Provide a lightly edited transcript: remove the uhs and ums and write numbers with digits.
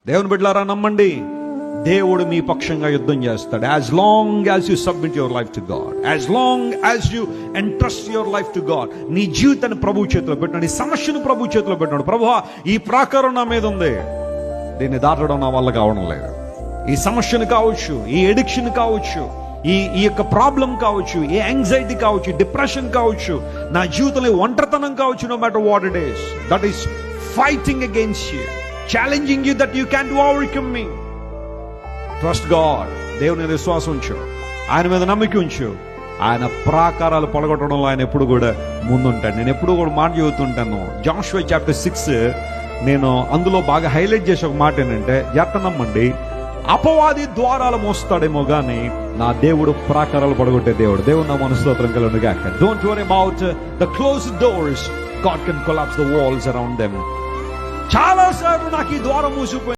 దేవుని బిడ్డలారా నమ్మండి, దేవుడు మీ పక్షంగా యుద్ధం చేస్తాడు. As long as you submit your life to God, as long as you entrust your life to God. నీ జీవితాన్ని ప్రభు చేతిలో పెట్టినాడు, నీ సమస్యను ప్రభు చేతిలో పెట్టినాడు. ప్రభువా, ఈ ప్రాకారం నా మీద ఉంది, దీన్ని దాటడం నా వల్ల కావడం లేదు. ఈ సమస్యను కావచ్చు, ఈ ఎడిక్షన్ కావచ్చు, ఈ యొక్క ప్రాబ్లం కావచ్చు, ఈ యాంగ్జైటీ కావచ్చు, డిప్రెషన్ కావచ్చు, నా జీవితంలో ఒంటరితనం కావచ్చు. No matter what it is that is fighting against you, challenging you that you can't overcome me. Trust God. దేవుని మీద విశ్వాసం ఉంచు, ఆయన మీద నమ్మిక ఉంచు. ఆయన ప్రాకారాలు పడగొట్టడంలో ఆయన ఎప్పుడు కూడా ముందుంటాడు. నేను ఎప్పుడు కూడా మాట చెబుతుంటాను, జాషువా చాప్టర్ 6, నేను అందులో బాగా హైలైట్ చేసే ఒక మాట ఏంటంటే, జాగ్రత్త నమ్మండి, అపవాది ద్వారాలు మోస్తాడేమో గానీ నా దేవుడు ప్రాకారాలు పడగొట్టే దేవుడు. దేవుడు నా మనస్తోత్రం కలుగును గాక. Don't worry about the closed doors, God can collapse the walls around them. చాలా సార్లు నాకు ఈ ద్వారం మూసిపోయింది.